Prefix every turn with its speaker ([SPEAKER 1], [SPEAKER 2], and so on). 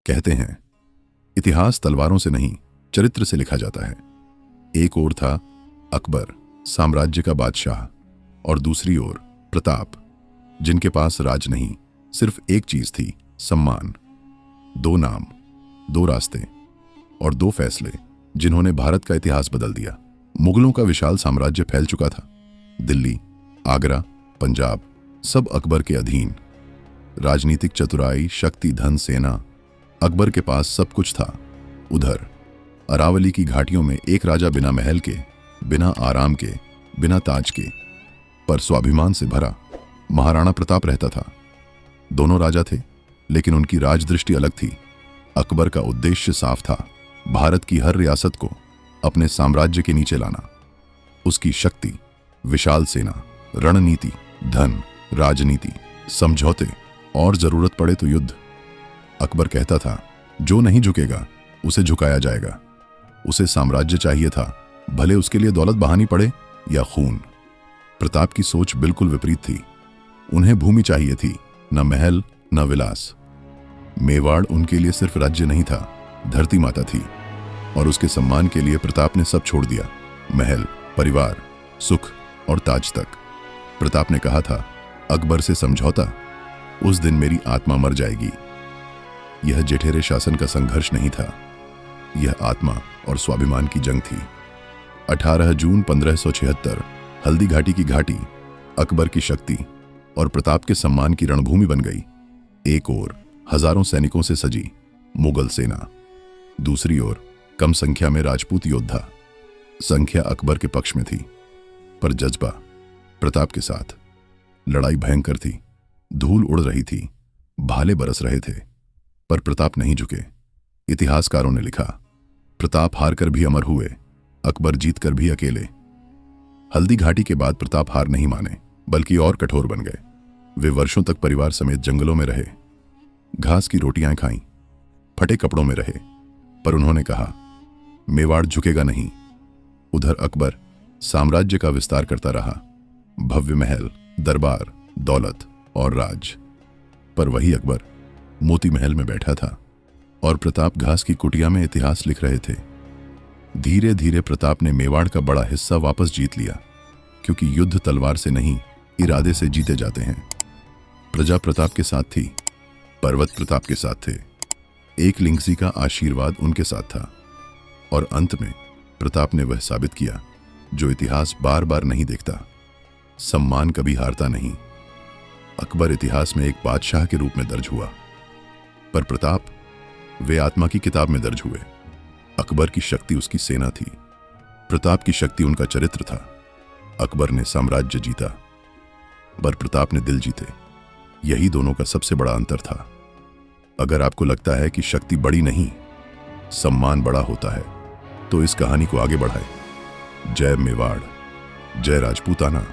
[SPEAKER 1] कहते हैं इतिहास तलवारों से नहीं चरित्र से लिखा जाता है। एक ओर था अकबर, साम्राज्य का बादशाह, और दूसरी ओर प्रताप, जिनके पास राज नहीं, सिर्फ एक चीज थी, सम्मान। दो नाम, दो रास्ते और दो फैसले जिन्होंने भारत का इतिहास बदल दिया। मुगलों का विशाल साम्राज्य फैल चुका था। दिल्ली, आगरा, पंजाब सब अकबर के अधीन। राजनीतिक चतुराई, शक्ति, धन, सेना, अकबर के पास सब कुछ था। उधर अरावली की घाटियों में एक राजा बिना महल के, बिना आराम के, बिना ताज के, पर स्वाभिमान से भरा महाराणा प्रताप रहता था। दोनों राजा थे, लेकिन उनकी राजदृष्टि अलग थी। अकबर का उद्देश्य साफ था, भारत की हर रियासत को अपने साम्राज्य के नीचे लाना। उसकी शक्ति, विशाल सेना, रणनीति, धन, राजनीति, समझौते और जरूरत पड़े तो युद्ध। अकबर कहता था, जो नहीं झुकेगा उसे झुकाया जाएगा। उसे साम्राज्य चाहिए था, भले उसके लिए दौलत बहानी पड़े या खून। प्रताप की सोच बिल्कुल विपरीत थी। उन्हें भूमि चाहिए थी, न महल न विलास। मेवाड़ उनके लिए सिर्फ राज्य नहीं था, धरती माता थी, और उसके सम्मान के लिए प्रताप ने सब छोड़ दिया, महल, परिवार, सुख और ताज तक। प्रताप ने कहा था, अकबर से समझौता, उस दिन मेरी आत्मा मर जाएगी। यह जेठेरे शासन का संघर्ष नहीं था, यह आत्मा और स्वाभिमान की जंग थी। 18 जून 1576 हल्दी घाटी की घाटी अकबर की शक्ति और प्रताप के सम्मान की रणभूमि बन गई। एक ओर हजारों सैनिकों से सजी मुगल सेना, दूसरी ओर कम संख्या में राजपूत योद्धा। संख्या अकबर के पक्ष में थी, पर जज्बा प्रताप के साथ। लड़ाई भयंकर थी, धूल उड़ रही थी, भाले बरस रहे थे, पर प्रताप नहीं झुके। इतिहासकारों ने लिखा, प्रताप हारकर भी अमर हुए, अकबर जीतकर भी अकेले। हल्दी घाटी के बाद प्रताप हार नहीं माने, बल्कि और कठोर बन गए। वे वर्षों तक परिवार समेत जंगलों में रहे, घास की रोटियां खाईं, फटे कपड़ों में रहे, पर उन्होंने कहा, मेवाड़ झुकेगा नहीं। उधर अकबर साम्राज्य का विस्तार करता रहा, भव्य महल, दरबार, दौलत और राज। पर वही अकबर मोती महल में बैठा था और प्रताप घास की कुटिया में इतिहास लिख रहे थे। धीरे धीरे प्रताप ने मेवाड़ का बड़ा हिस्सा वापस जीत लिया, क्योंकि युद्ध तलवार से नहीं, इरादे से जीते जाते हैं। प्रजा प्रताप के साथ थी, पर्वत प्रताप के साथ थे, एक लिंगसी का आशीर्वाद उनके साथ था, और अंत में प्रताप ने वह साबित किया जो इतिहास बार बार नहीं देखता, सम्मान कभी हारता नहीं। अकबर इतिहास में एक बादशाह के रूप में दर्ज हुआ, पर प्रताप वे आत्मा की किताब में दर्ज हुए। अकबर की शक्ति उसकी सेना थी, प्रताप की शक्ति उनका चरित्र था। अकबर ने साम्राज्य जीता, पर प्रताप ने दिल जीते। यही दोनों का सबसे बड़ा अंतर था। अगर आपको लगता है कि शक्ति बड़ी नहीं, सम्मान बड़ा होता है, तो इस कहानी को आगे बढ़ाएं। जय मेवाड़, जय राजपूताना।